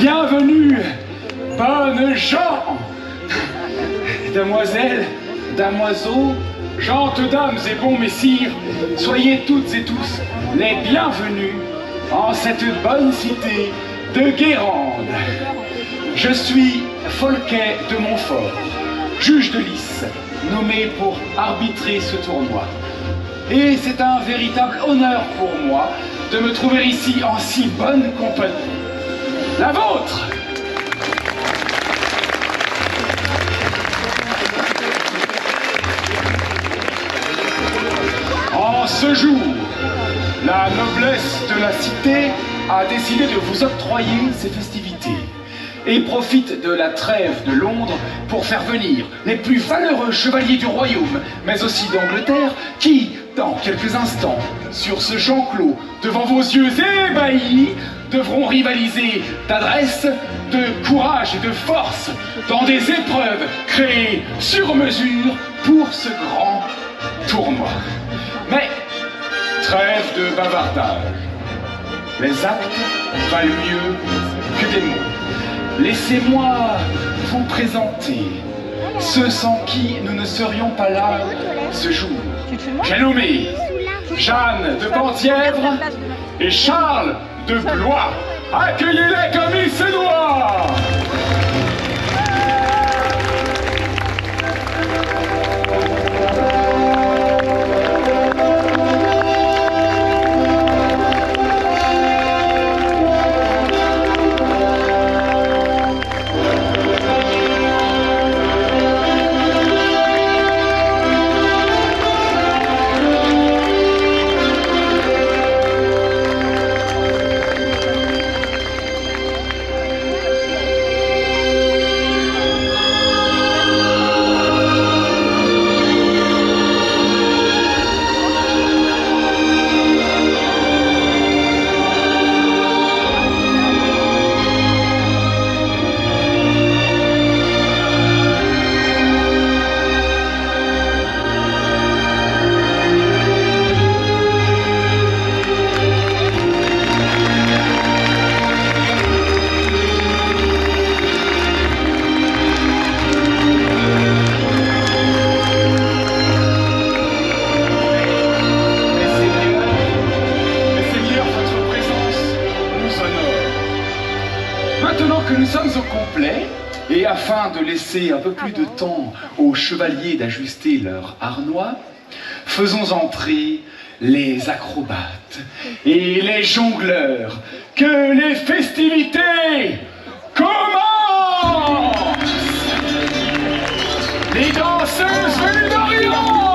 Bienvenue, bonnes gens, demoiselles, damoiseaux, gentes dames et bons messires, soyez toutes et tous les bienvenus en cette bonne cité de Guérande. Je suis Folquet de Montfort, juge de lice, nommé pour arbitrer ce tournoi. Et c'est un véritable honneur pour moi de me trouver ici en si bonne compagnie. La vôtre! En ce jour, la noblesse de la cité a décidé de vous octroyer ces festivités et profite de la trêve de Londres pour faire venir les plus valeureux chevaliers du royaume, mais aussi d'Angleterre, qui, dans quelques instants, sur ce champ clos, devant vos yeux ébahis, devront rivaliser d'adresse, de courage et de force dans des épreuves créées sur mesure pour ce grand tournoi. Mais, trêve de bavardage. Les actes valent mieux que des mots. Laissez-moi vous présenter ceux sans qui nous ne serions pas là ce jour. J'ai nommé Jeanne de Penthièvre et Charles de Blois. Accueillez-les comme il se doit! Afin de laisser un peu plus de temps aux chevaliers d'ajuster leur harnois, faisons entrer les acrobates et les jongleurs. Que les festivités commencent! Les danseuses venues d'Orient!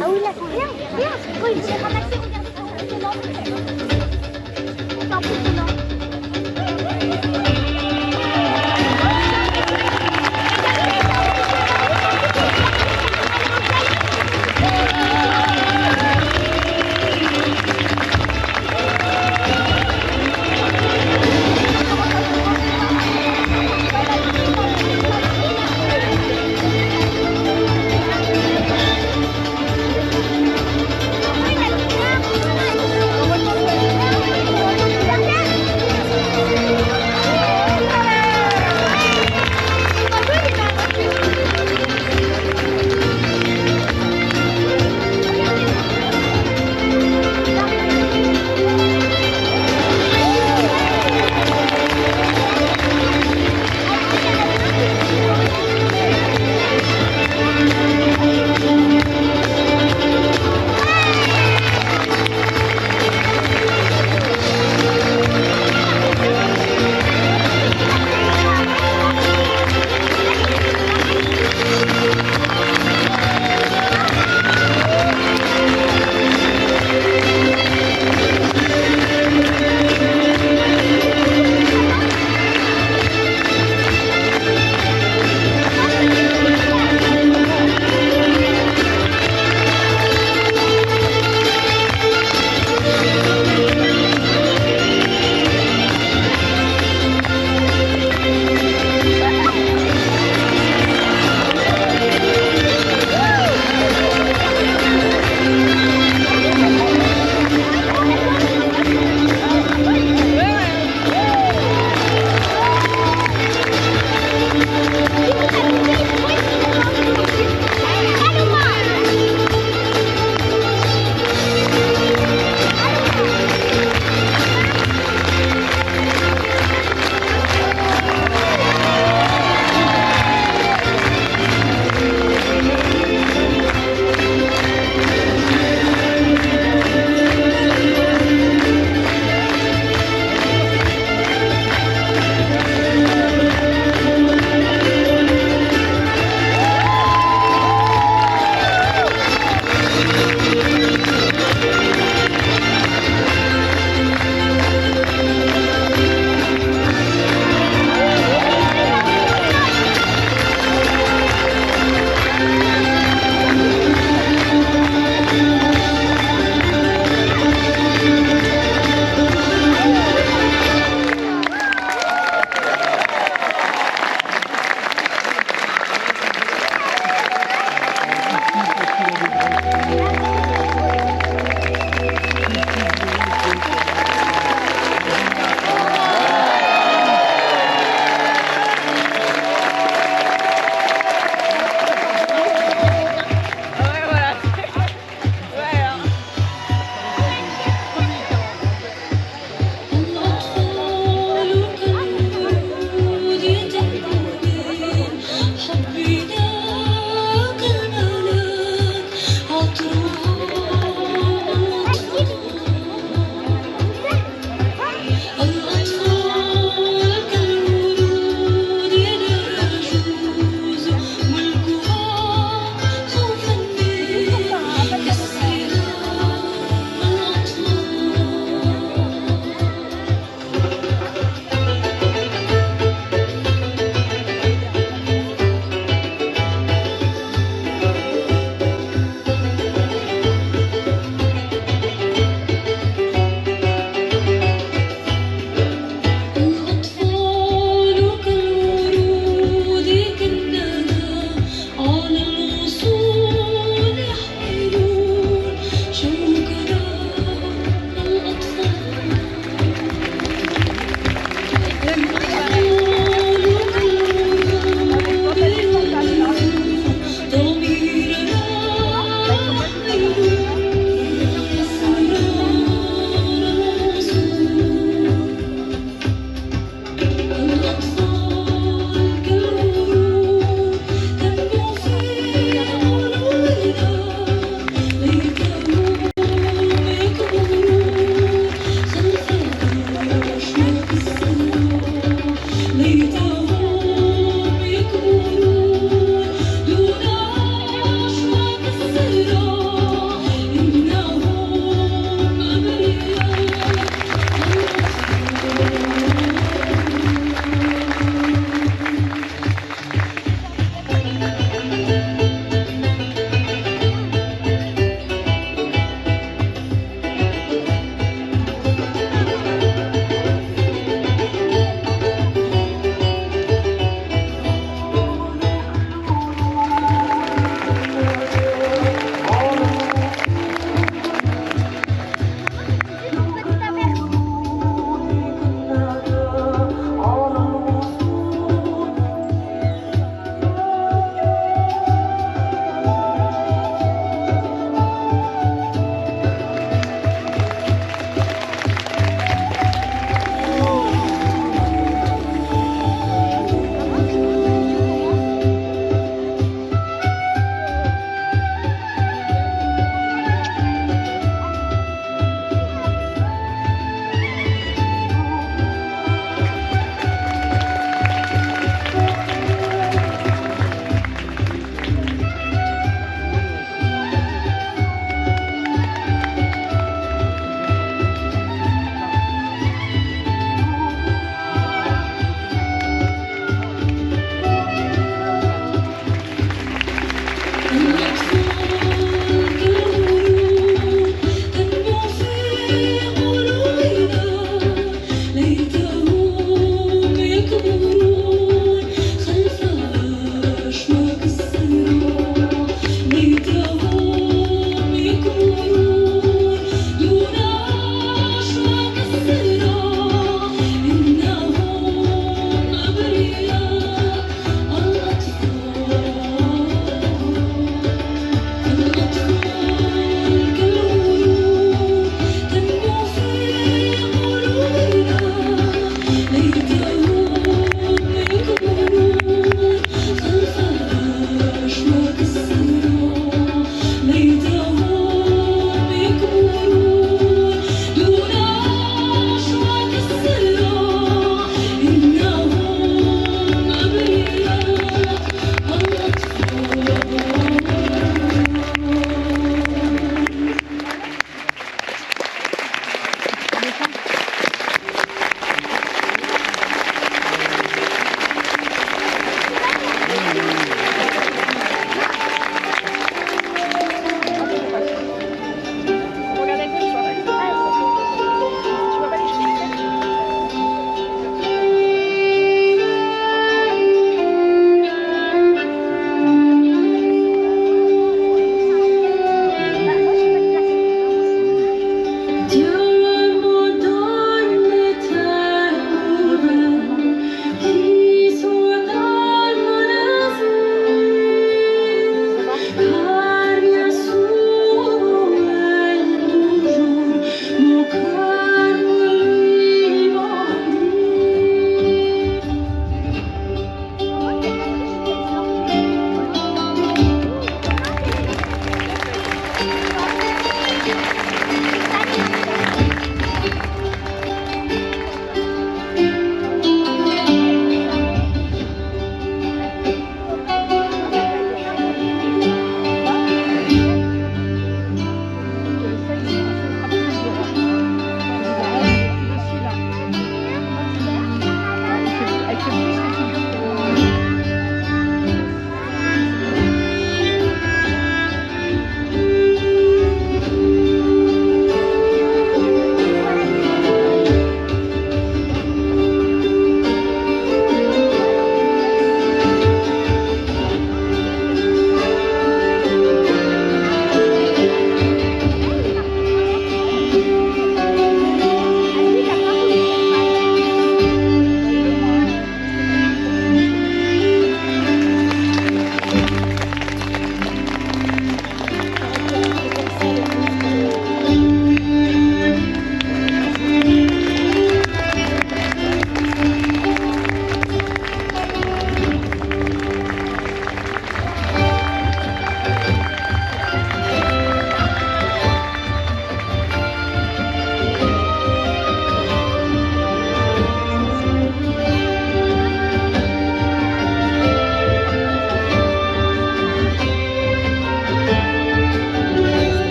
Ah oui, là, regarde, regarde. Oh, il s'est ramassé, regardez comment c'est énorme. C'est impressionnant.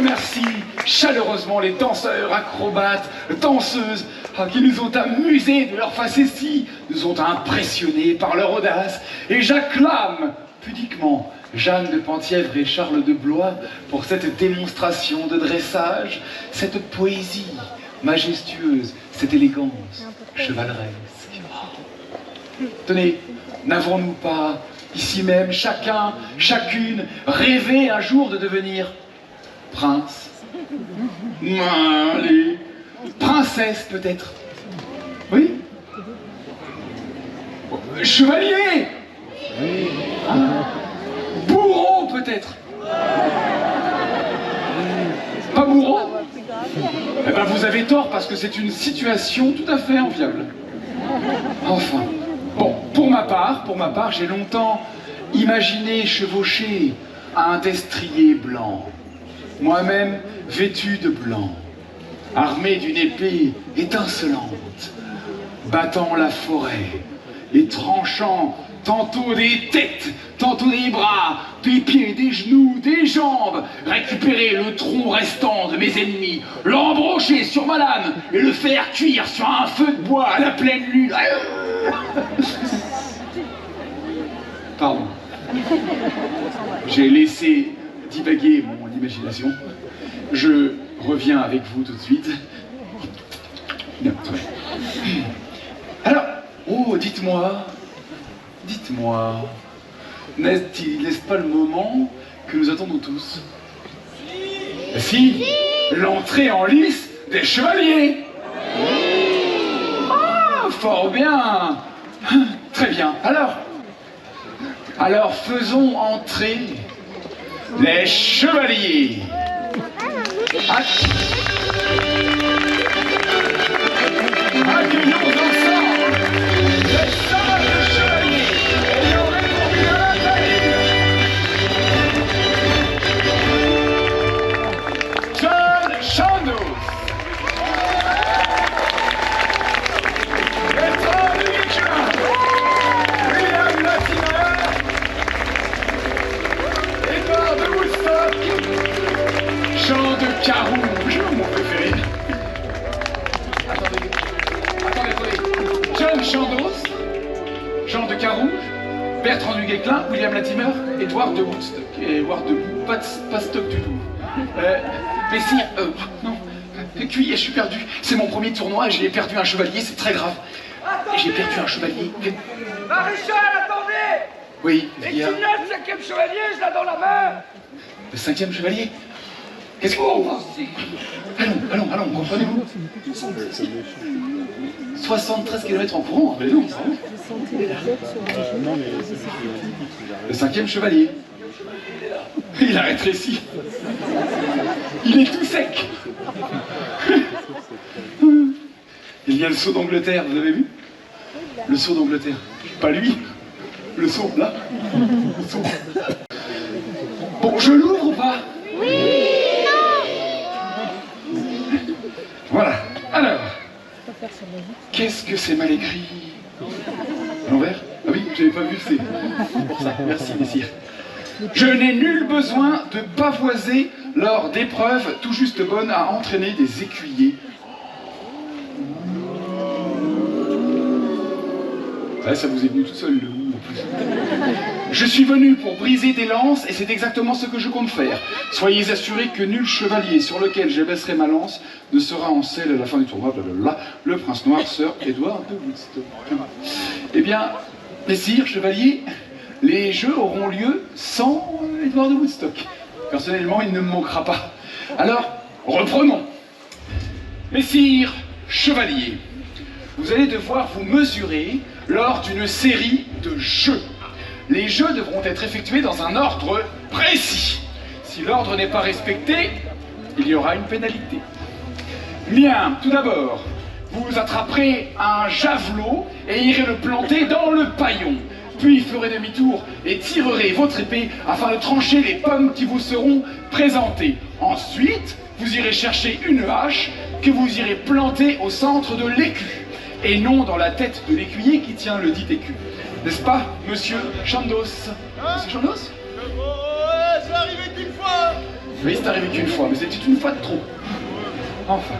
remercie chaleureusement les danseurs, acrobates, danseuses qui nous ont amusés de leur facétie, nous ont impressionnés par leur audace. Et j'acclame pudiquement Jeanne de Penthièvre et Charles de Blois pour cette démonstration de dressage, cette poésie majestueuse, cette élégance chevaleresque. Tenez, n'avons-nous pas, ici même, chacun, chacune, rêvé un jour de devenir prince? Allez, princesse peut-être? Oui? Chevalier? Bourreau peut-être? Pas bourreau? Eh ben vous avez tort parce que c'est une situation tout à fait enviable. Enfin, bon, pour ma part, j'ai longtemps imaginé chevaucher un destrier blanc, moi-même vêtu de blanc, armé d'une épée étincelante, battant la forêt et tranchant tantôt des têtes, tantôt des bras, des pieds, des genoux, des jambes, récupérer le tronc restant de mes ennemis, l'embrocher sur ma lame et le faire cuire sur un feu de bois à la pleine lune. Pardon. J'ai laissé divaguer mon imagination. Je reviens avec vous tout de suite. Bien, ouais. Alors, oh, dites-moi, n'est-ce pas le moment que nous attendons tous? Si, l'entrée en lice des chevaliers. Ah, fort bien. Très bien. Alors faisons entrer les chevaliers. Accueillons ensemble les sages chevaliers ayant répondu à l'appel. John Chandos, Bertrand de Guichen, William Latimer, Edward de Woodstock, Jean de Carouge, mon préféré. Attendez. John Chandos, Jean de Carouge, Bertrand du Guesclin, William Latimer, Edward de Woodstock, Edward de Pastock du tout. Messire, non, Cuillé, je suis perdu. C'est mon premier tournoi et j'ai perdu un chevalier, c'est très grave. J'ai perdu un chevalier. Maréchal, attendez! Oui, il y a... le 5e chevalier, je l'ai dans la main! Le 5e chevalier? Qu'est-ce que... Oh. Allons, comprenez-vous? 73 km en courant, mais non, le 5e chevalier. Il a rétréci. Il est tout sec. Il y a le sceau d'Angleterre, vous avez vu? Le sceau d'Angleterre. Pas lui. Le sceau, là. Le sceau. Bon, je l'ouvre ou pas? Oui. Voilà. Alors, qu'est-ce que c'est mal écrit? À l'envers? Ah oui, je n'avais pas vu, c'est pour ça. Merci, messire. Je n'ai nul besoin de pavoiser lors d'épreuves tout juste bonnes à entraîner des écuyers. Ouais, ça vous est venu tout seul, le mot, en plus. Je suis venu pour briser des lances, et c'est exactement ce que je compte faire. Soyez assurés que nul chevalier sur lequel j'abaisserai ma lance ne sera en selle à la fin du tournoi, blablabla. Le prince noir, Sir Edward de Woodstock. Eh bien, messire, chevalier, les jeux auront lieu sans Edward de Woodstock. Personnellement, il ne me manquera pas. Alors, reprenons. Messire, chevalier, vous allez devoir vous mesurer lors d'une série de jeux. Les jeux devront être effectués dans un ordre précis. Si l'ordre n'est pas respecté, il y aura une pénalité. Bien, tout d'abord, vous attraperez un javelot et irez le planter dans le paillon. Puis ferez demi-tour et tirerez votre épée afin de trancher les pommes qui vous seront présentées. Ensuite, vous irez chercher une hache que vous irez planter au centre de l'écu, et non dans la tête de l'écuyer qui tient le dit écu. N'est-ce pas, monsieur Chandos? Monsieur Chandos? C'est arrivé qu'une fois. Oui, c'est arrivé qu'une fois, mais c'était une fois de trop. Enfin.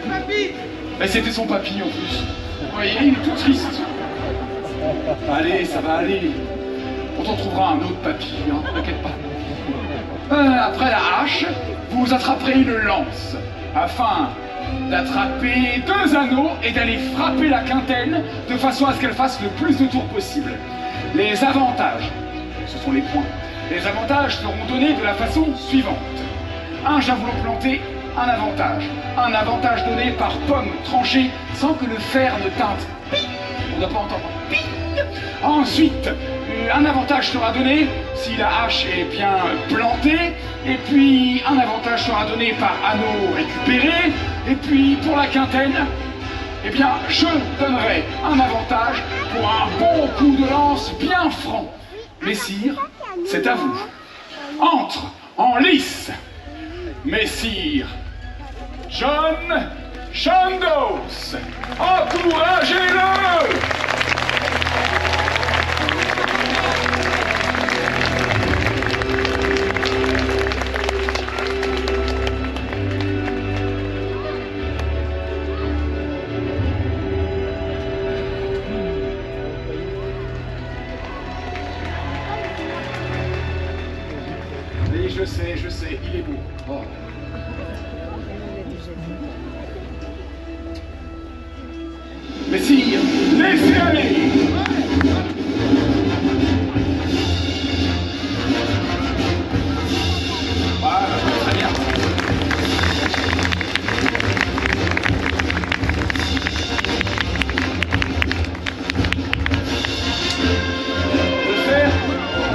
Papy! Et c'était son papy en plus. Vous voyez, il est tout triste. Allez, ça va aller. On t'en trouvera un autre papy, hein, t'inquiète pas. Après la hache, vous attraperez une lance, afin d'attraper 2 anneaux et d'aller frapper la quintaine de façon à ce qu'elle fasse le plus de tours possible. Les avantages, ce sont les points. Les avantages seront donnés de la façon suivante. Un javelot planté, un avantage. Un avantage donné par pomme tranchée sans que le fer ne teinte. Ping. On ne doit pas entendre. Ping. Ensuite, un avantage sera donné si la hache est bien plantée. Et puis, un avantage sera donné par anneau récupéré. Et puis, pour la quintaine, eh bien, je donnerai un avantage pour un bon coup de lance bien franc. Messire, c'est à vous. Entre en lice. Messire John Chandos. Encouragez-le! Oui, je sais, il est beau. Oh. Messire, laissez aller! Voilà, très bien.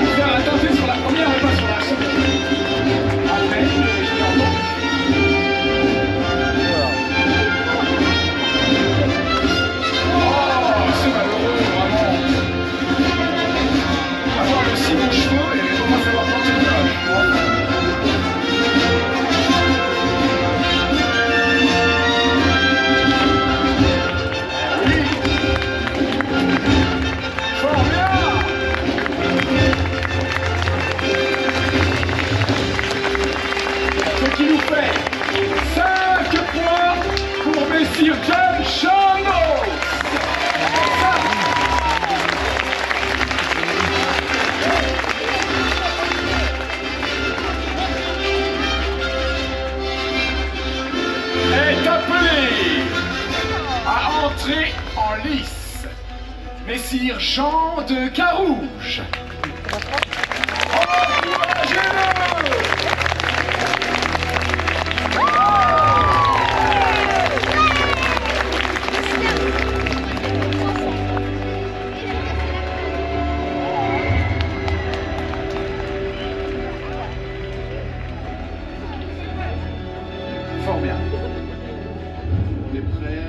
Le fer a tenté sur la première et pas sur la seconde. Après, je l'ai entendu. C'est malheureux, vraiment. Avoir le si bon cheveux et ne pas savoir planter de l'âge. Oui. Fort bien. Ce qui nous fait 5 points pour Messire John Chandos. Est appelé à entrer en lice Messire Jean de Carouge. Encouragez-le! Fort bien. On est prêt.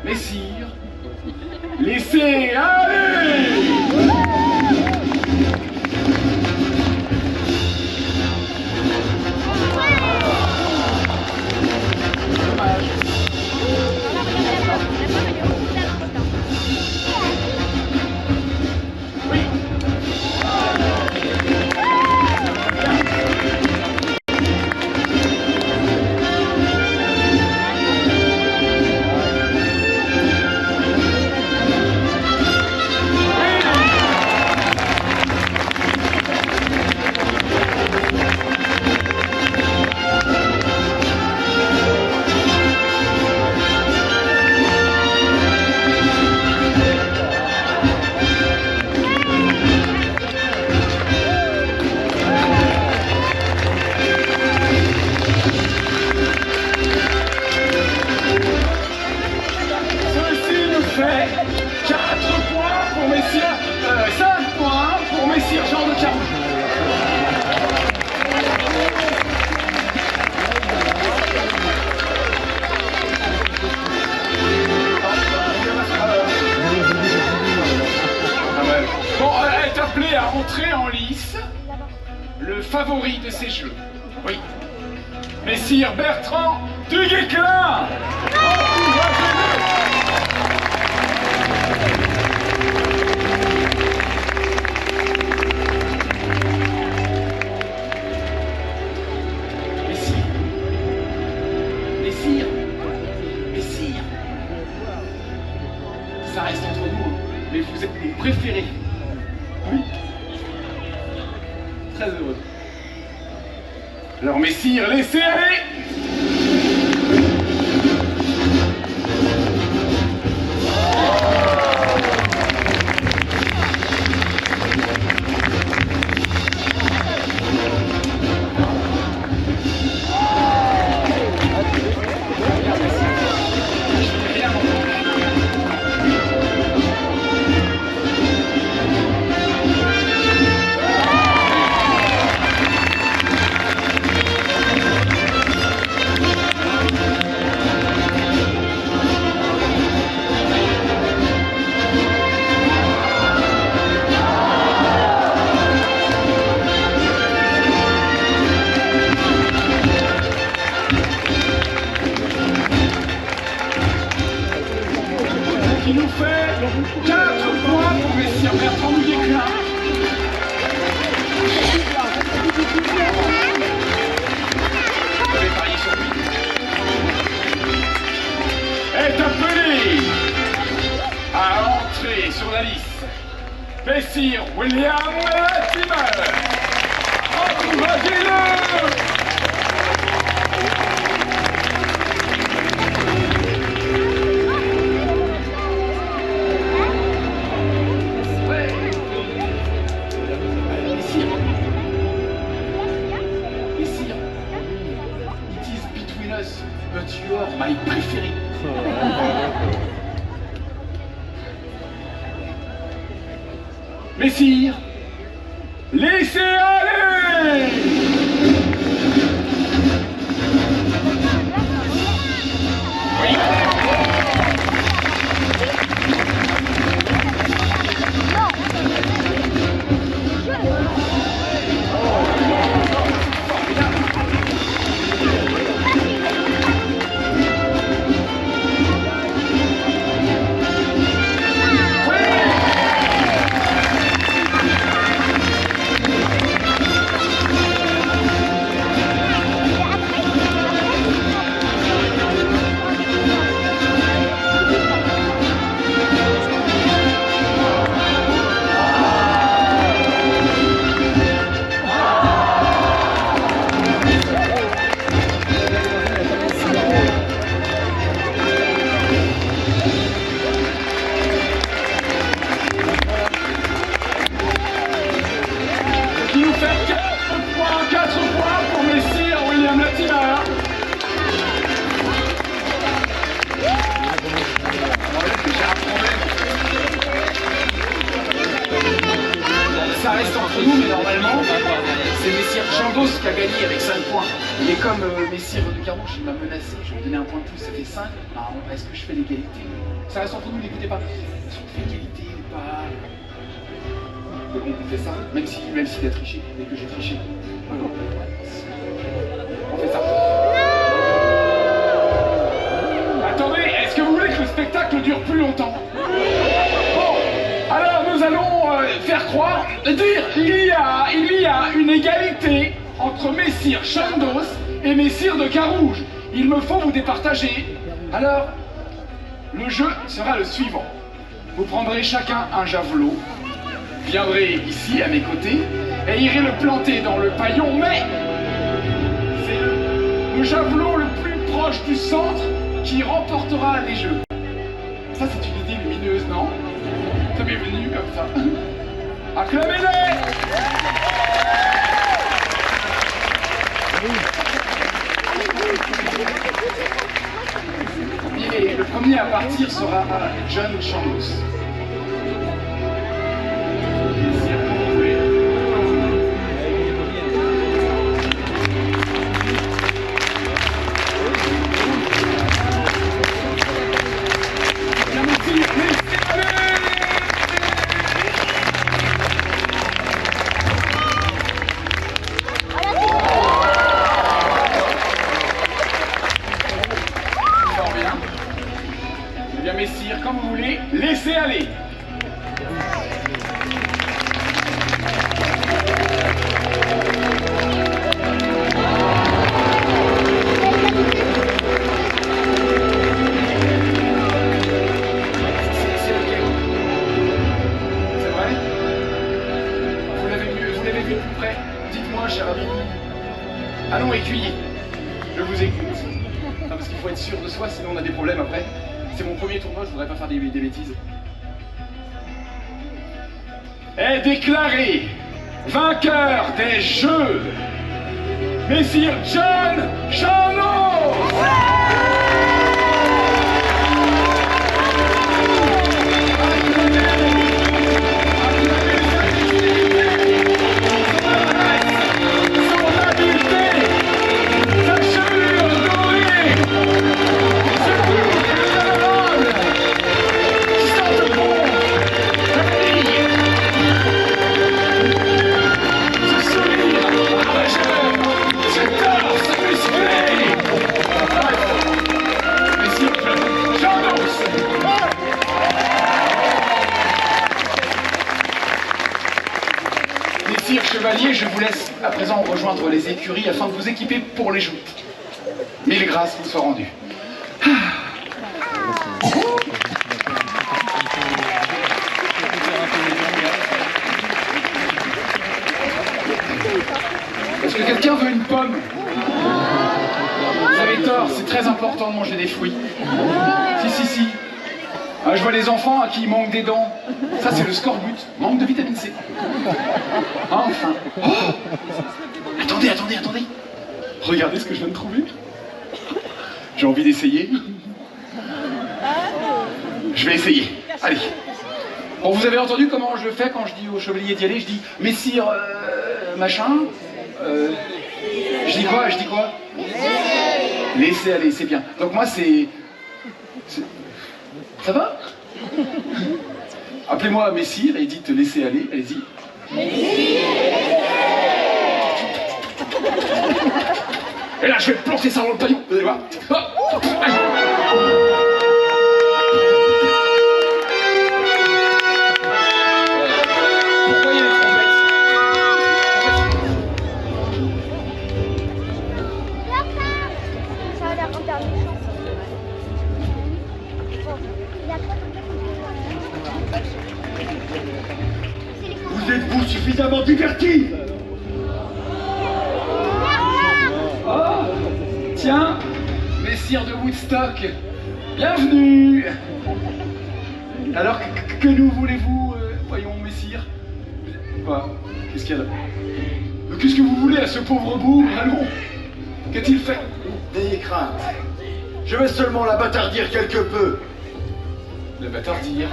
Messire, laissez aller! Dommage. Oui. Fait 4 points pour Messire, 5 points pour Messire Jean de Carouge. Bon, elle est appelée à entrer en lice, le favori de ces jeux. Oui. Messire Bertrand du Guesclin. Alors, messire, laissez aller! Qui nous fait 4 points pour messire Bertrand Mouillet-Klein. Je vais parier sur lui. Est appelé à entrer sur la liste messire William Latimer. Encouragez-le! But you are my préféré. Messire, laissez aller! Oui. Ça reste entre nous, mais normalement, c'est messire Chandos qui a gagné avec 5 points. Et comme messire de Carouche, il m'a menacé, je vais lui donner un point de plus, ça fait 5. Non, est-ce que je fais l'égalité? Ça reste entre nous, n'écoutez pas. Est-ce qu'on fait égalité ou pas? On fait ça, même s'il a triché, et que j'ai triché. On fait ça. Attendez, est-ce que vous voulez que le spectacle dure plus longtemps? Bon, alors nous allons faire croire, dire il y a une égalité entre messire Chandos et messire de Carouge. Il me faut vous départager. Alors, le jeu sera le suivant. Vous prendrez chacun un javelot, viendrez ici à mes côtés et irez le planter dans le paillon, mais c'est le javelot le plus proche du centre qui remportera les jeux. Ça, c'est une idée lumineuse, non? Ça m'est venu comme ça. Acclamez-les! Et le premier à partir sera John Chandos. Messire, comme vous voulez, laissez aller. Allons, écuyer. Je vous écoute. Non, parce qu'il faut être sûr de soi, sinon on a des problèmes après. C'est mon premier tournoi, je voudrais pas faire des bêtises. Est déclaré vainqueur des Jeux, Messire John Charnos. Chevalier, je vous laisse à présent rejoindre les écuries afin de vous équiper pour les joutes. Mille grâces vous soient rendues. Est-ce que quelqu'un veut une pomme? Vous avez tort, c'est très important de manger des fruits. Si. Ah, je vois les enfants à qui il manque des dents. Ça, c'est le scorbut. Manque de vitamine C. Enfin. Oh, attendez. Regardez ce que je viens de trouver. J'ai envie d'essayer. Je vais essayer. Allez. Bon, vous avez entendu comment je fais quand je dis au chevalier d'y aller? Je dis, messire, machin. Je dis quoi? Laissez aller, c'est bien. Donc moi, c'est... Ça va? Appelez-moi Messire et dites laissez aller, allez-y. Et là, je vais planter ça dans le paillon, vous allez voir. Pourquoi il y a les trompettes? Ça a l'air d'un méchant. Vous êtes-vous suffisamment divertis? Oh, tiens, Messire de Woodstock, bienvenue. Alors, que nous voulez-vous, voyons, Messire? Quoi? Qu'est-ce qu'il y a là? Qu'est-ce que vous voulez à ce pauvre bourg? Allons. Qu'a-t-il fait? N'ayez crainte. Je vais seulement la bâtardir quelque peu. La bâtardir?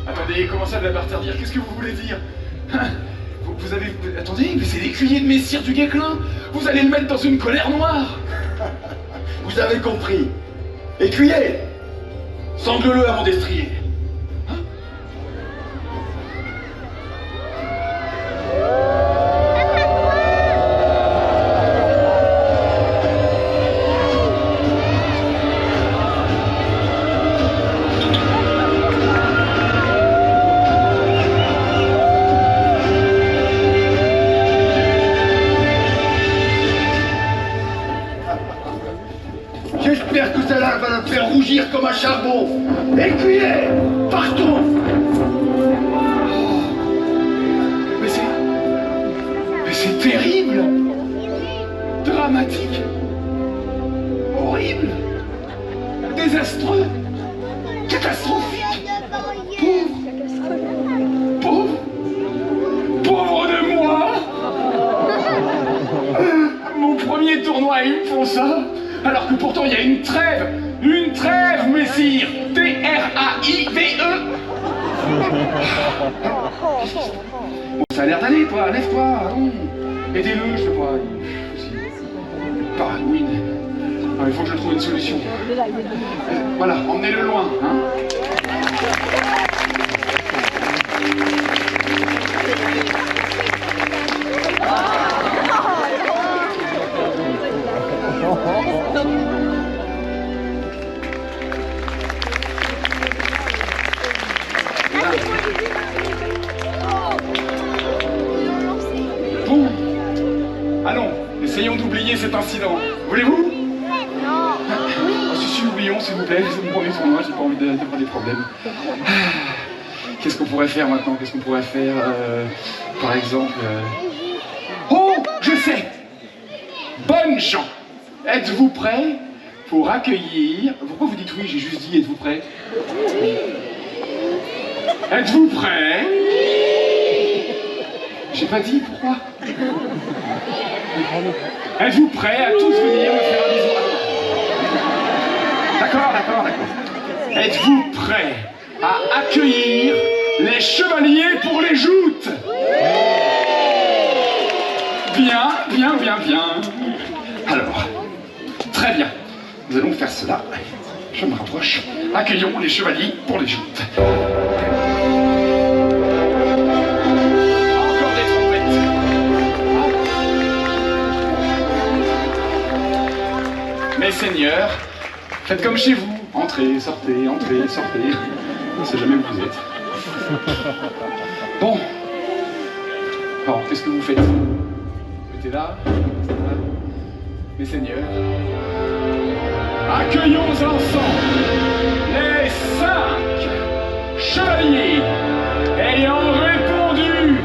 Attendez, comment ça de la bâtardir? Qu'est-ce que vous voulez dire? Vous avez... Attendez, mais c'est l'écuyer de Messire du Guesclin. Vous allez le mettre dans une colère noire. Vous avez compris. Écuyer, sangle-le à mon destrier. J'espère que celle-là va le faire rougir comme un charbon. Écuyer, partons. Mais c'est terrible. Dramatique. Horrible. Désastreux. Catastrophique. Pauvre de moi. Mon premier tournoi et ils me font ça. Alors que pourtant il y a une trêve, Messire, T-R-A-I-V-E. Bon, ça a l'air d'aller, toi, lève-toi, allons. Aidez-le, je sais pas. Paragouine. Non, il faut que je trouve une solution. Voilà, emmenez-le loin, hein. Bon, allons, essayons d'oublier cet incident. Voulez-vous? Non. Oh, si, oublions, s'il vous plaît, c'est mon premier tournoi, j'ai pas envie de prendre des problèmes. Qu'est-ce qu'on pourrait faire maintenant? Qu'est-ce qu'on pourrait faire, par exemple... Oh, je sais! bonnes gens, êtes-vous prêts pour accueillir... Pourquoi vous dites oui? J'ai juste dit êtes-vous prêts? Êtes-vous prêts? J'ai pas dit pourquoi. Êtes-vous prêts à tous venir me faire un bisou? D'accord. Êtes-vous prêts à accueillir les chevaliers pour les joutes? Bien. Alors, très bien. Nous allons faire cela. Je me rapproche. Accueillons les chevaliers pour les joutes. Encore des trompettes. Mes seigneurs, faites comme chez vous. Entrez, sortez. On ne sait jamais où vous êtes. Bon. Alors, qu'est-ce que vous faites? Vous mettez là. Mes seigneurs. Accueillons ensemble les 5 chevaliers ayant répondu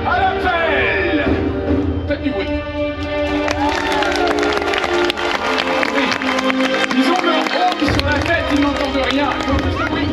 à l'appel. Faites du bruit. Ils ont leur homme sur la tête, ils n'entendent rien. Il faut plus de bruit.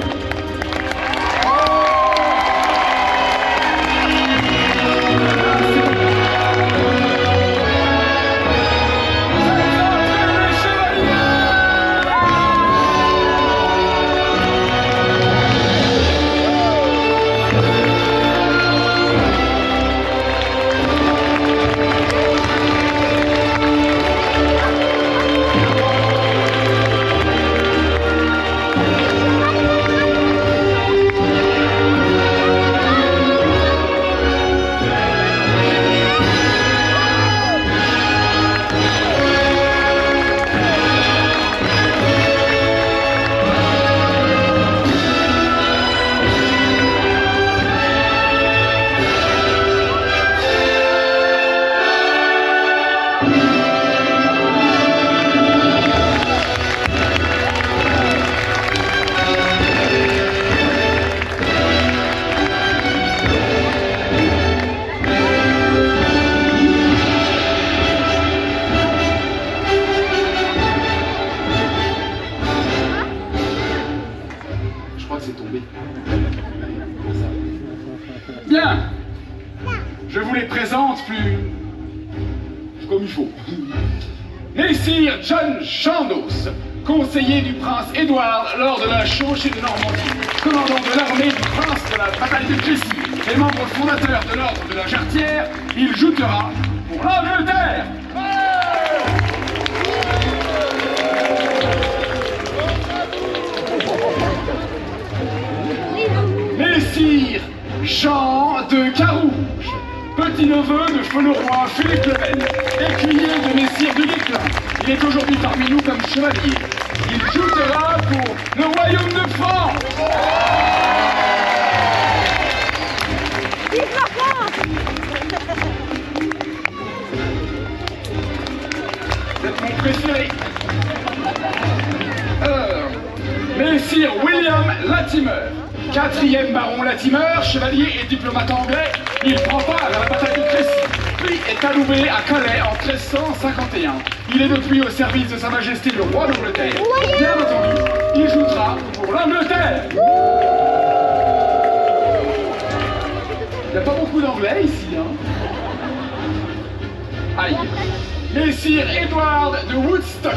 Bien. Je vous les présente plus comme il faut. Messire John Chandos, conseiller du prince Édouard lors de la chevauchée de Normandie, commandant de l'armée du prince de la bataille de Crécy et membre fondateur de l'ordre de la Jarretière, il joutera pour l'Angleterre. Messire Jean de Carouge, petit-neveu de feu le roi Philippe le Bel, écuyer de Messire du Guesclin. Il est aujourd'hui parmi nous comme chevalier. Il joutera pour le royaume de France. Vous êtes mon préféré. Messire William Latimer, 4e baron Latimer, chevalier et diplomate anglais, il prend part à la bataille de Crécy, puis est alloué à Calais en 1351. Il est depuis au service de Sa Majesté le roi d'Angleterre. Bien entendu, il joutera pour l'Angleterre. Il n'y a pas beaucoup d'anglais ici, hein. Aïe. Messire Edward de Woodstock,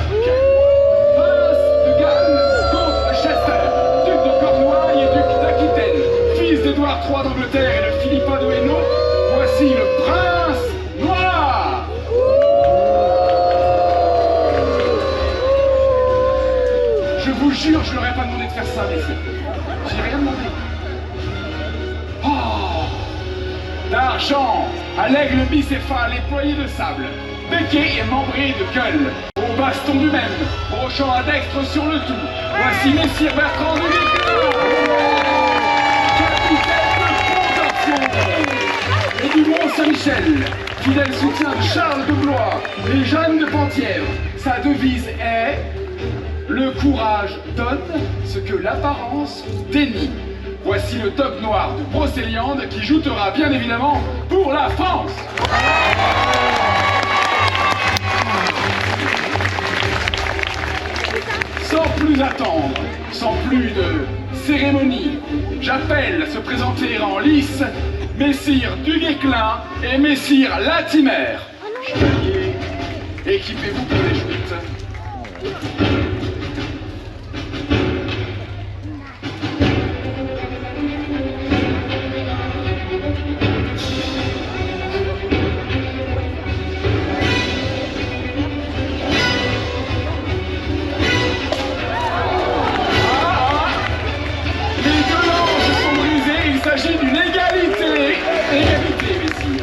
prince de Galles contre Chester, duc de Cornouailles et duc d'Aquitaine, fils d'Édouard III d'Angleterre et de Philippa de Hainaut, voici le prince noir. Je vous jure, je n'aurais pas demandé de faire ça, messieurs. J'ai rien demandé. Oh, d'argent, à l'aigle bicéphale éployé de sable, becqué et membré de gueule, au baston du même, brochant à dextre sur le tout. Voici Messire Bertrand de Guesclin, capitaine de Pontorson et du Mont-Saint-Michel, fidèle soutien de Charles de Blois et Jeanne de Penthièvre. Sa devise est « Le courage donne ce que l'apparence dénie ». Voici le top noir de Brocéliande qui joutera bien évidemment pour la France. plus attendre, sans plus de cérémonie, j'appelle à se présenter en lice Messire Duguesclin et Messire Latimer. Chevaliers, équipez-vous pour les chutes. Il s'agit d'une égalité. Égalité, messieurs.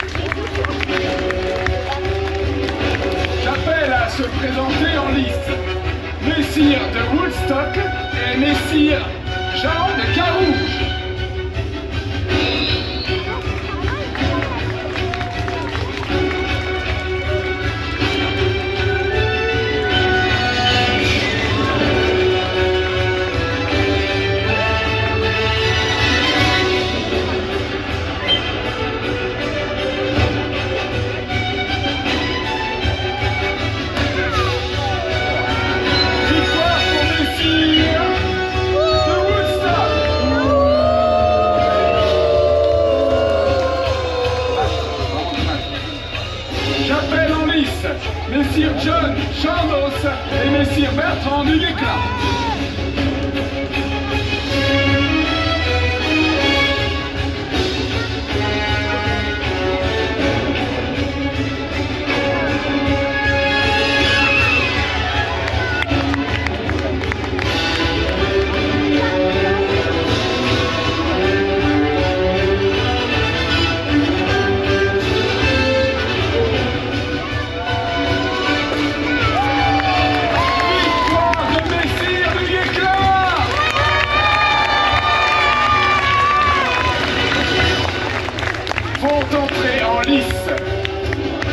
J'appelle à se présenter en liste Messire de Woodstock et Messire Jean de Carouge. Messire John Chandos et Messire Bertrand Duguesclin.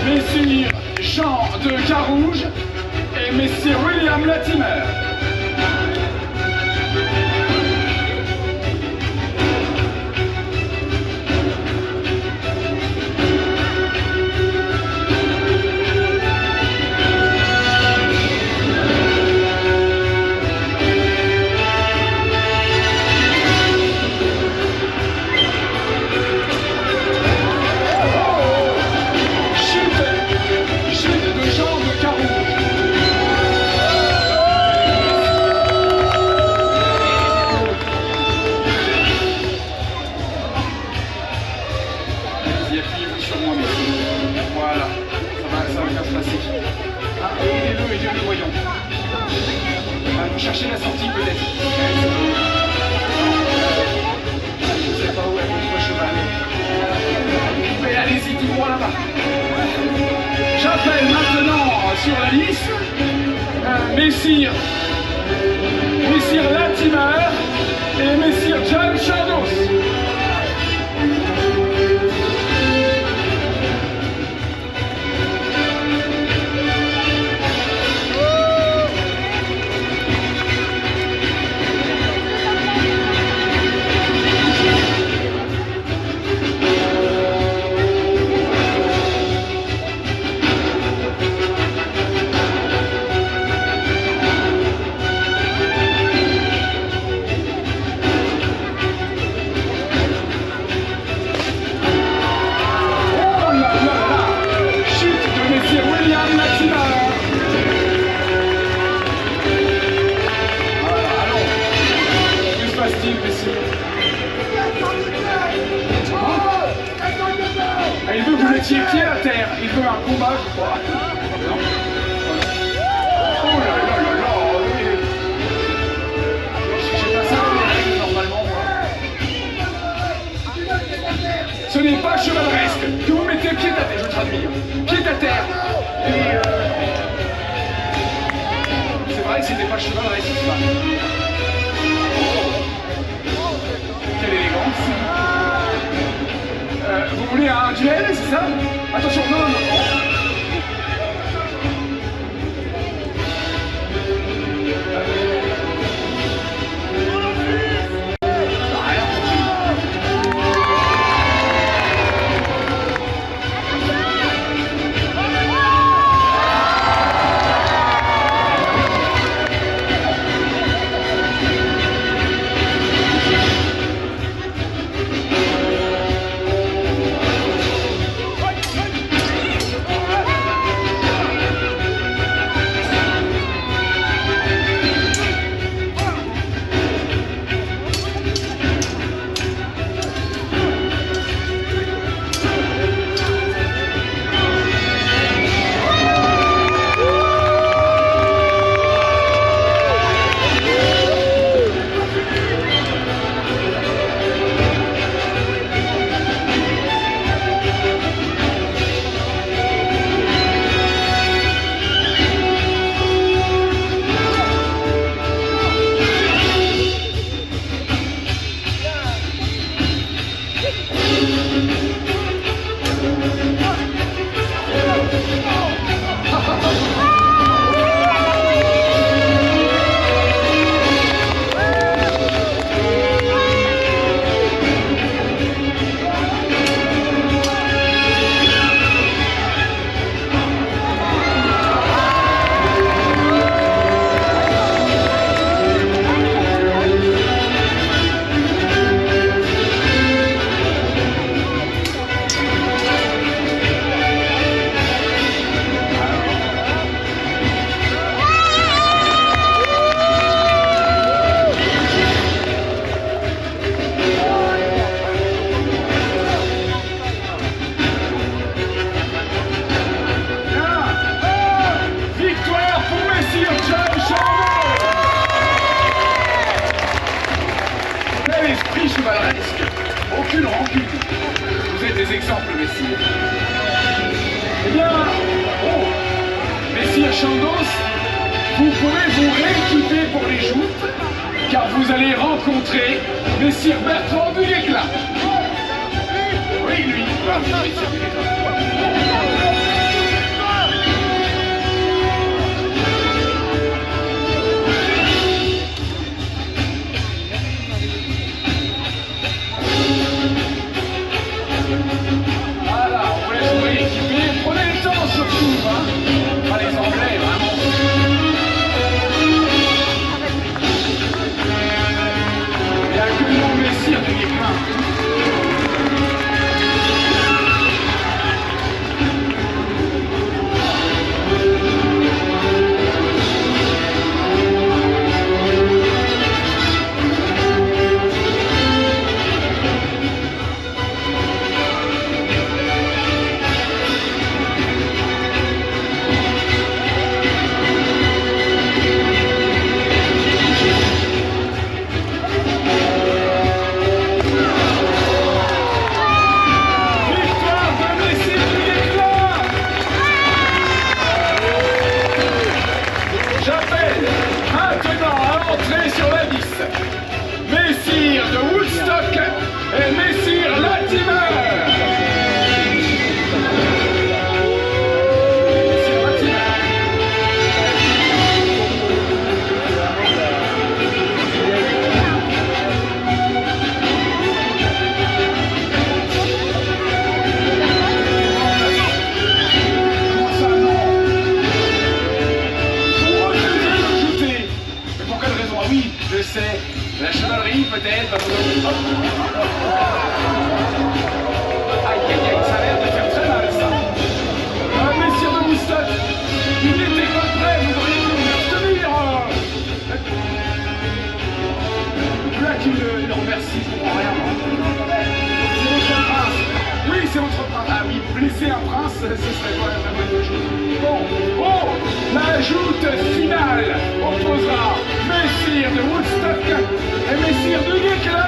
Messire Jean de Carouge et Messire William Latimer. Chercher la sortie peut-être. Je sais pas où est votre cheval. Mais allez-y tout droit là-bas. J'appelle maintenant sur la liste Messire Latimer et Messire John Chandos. Il veut que vous mettiez pied à terre. Il veut un combat, je crois. Non. Oh là là là là. J'ai pas ça dans les règles normalement. Ce n'est pas chevaleresque que vous mettez pied à terre. Je traduis. Pied à terre. Et c'est vrai que c'était pas chevaleresque, c'est pas. Quelle élégance. Vous voulez un duel, c'est ça? Attention, non, non, non. Chandos, vous pourrez vous rééquiper pour les joutes, car vous allez rencontrer Messire Bertrand du Guesclin. Oui, lui. Messire du Guesclin. Voilà, on vous laisse vous rééquiper. Prenez le temps surtout, hein. Pas les Anglais, vraiment. Il n'y a que mon Messire du Guesclin. Messire de Woodstock et Messire Latimer. Messire Latimer. Comment ça, non? Vous refusez de jouter. Mais pour quelle raison? Ah oui, je sais. La chevalerie, peut-être. Aïe, aïe, aïe, ça a l'air de faire très mal, ça. Ah, Messire de Woodstock, il n'était pas prêt, vous auriez dû nous abstenir. Là qu'il le remercie pour rien. C'est votre prince. Oui, c'est votre prince. Ah oui, blesser un prince, ce serait pas la bonne chose. Bon, oh, la joute finale opposera Messire de Woodstock et Messire du Guesclin.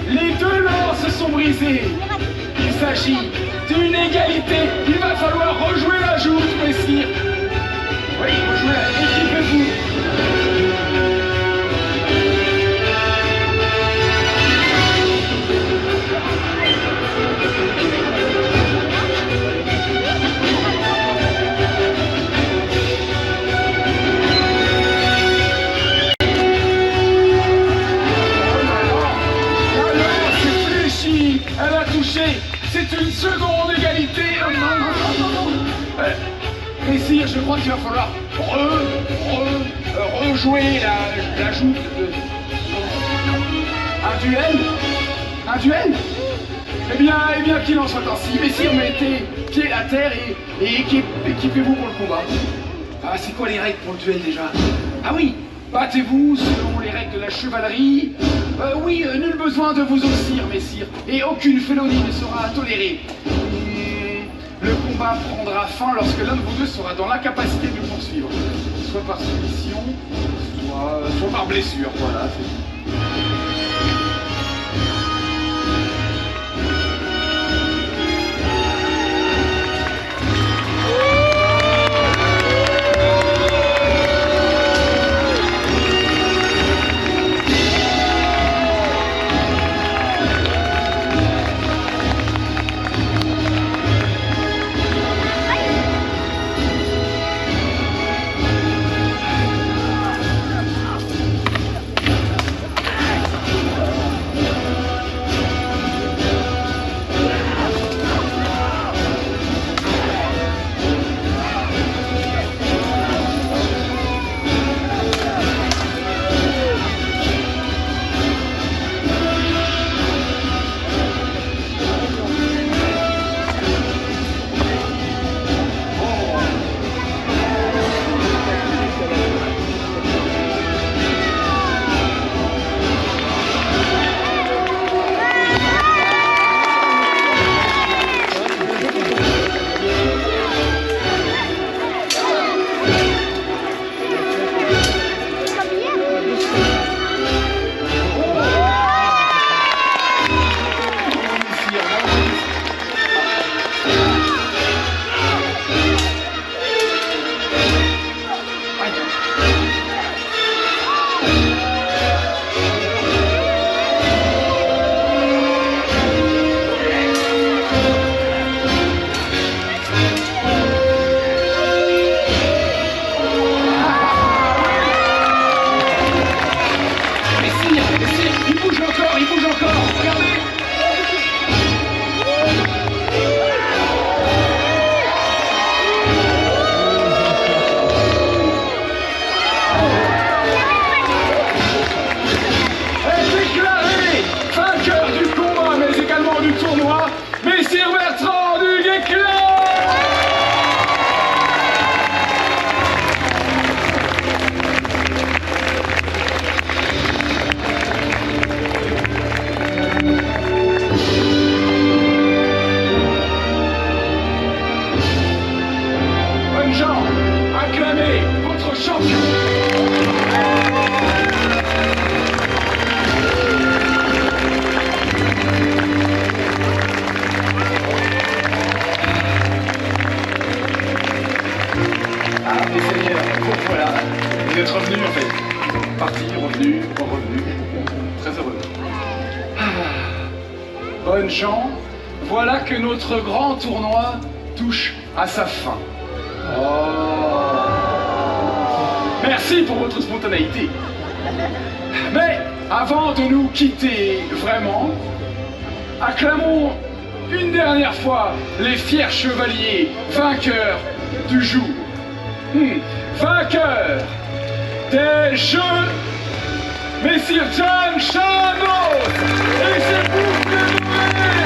Les deux lances sont brisées. Il s'agit d'une égalité. Il va falloir rejouer la joute, Messire. Oui, rejouer, équipez-vous. Elle a touché. C'est une seconde égalité. Messire, je crois qu'il va falloir rejouer la joute de... Un duel? Un duel? Eh bien qu'il en soit ainsi. Messire, mettez pied à terre et équipez-vous pour le combat. Ah, c'est quoi les règles pour le duel déjà? Ah oui, battez-vous selon les règles de la chevalerie. Oui, nul besoin de vous ossir, messire, et aucune félonie ne sera tolérée. Le combat prendra fin lorsque l'un de vous deux sera dans l'incapacité de nous poursuivre, soit par soumission, soit par blessure, voilà. Bonnes gens, voilà que notre grand tournoi touche à sa fin. Oh. Merci pour votre spontanéité. Mais avant de nous quitter vraiment, acclamons une dernière fois les fiers chevaliers vainqueurs du jour. Vainqueur des Jeux, Messire John Chamos et ses boucles dorées.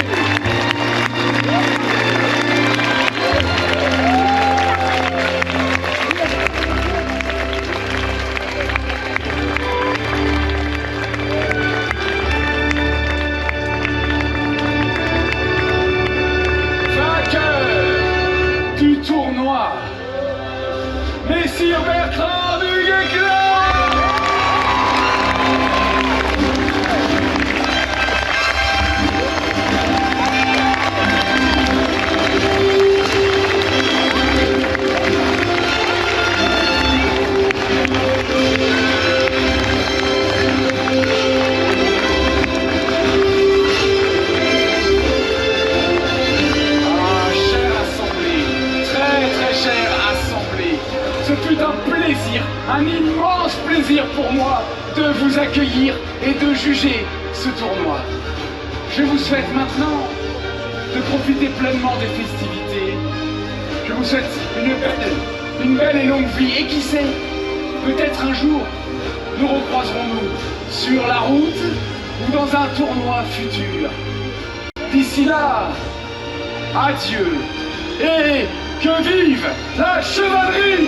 Vainqueur du tournoi, Messire Bertrand du Guesclin. Ce fut un plaisir, un immense plaisir pour moi de vous accueillir et de juger ce tournoi. Je vous souhaite maintenant de profiter pleinement des festivités. Je vous souhaite une belle et longue vie. Et qui sait, peut-être un jour, nous recroiserons-nous sur la route ou dans un tournoi futur. D'ici là, adieu et que vive la chevalerie!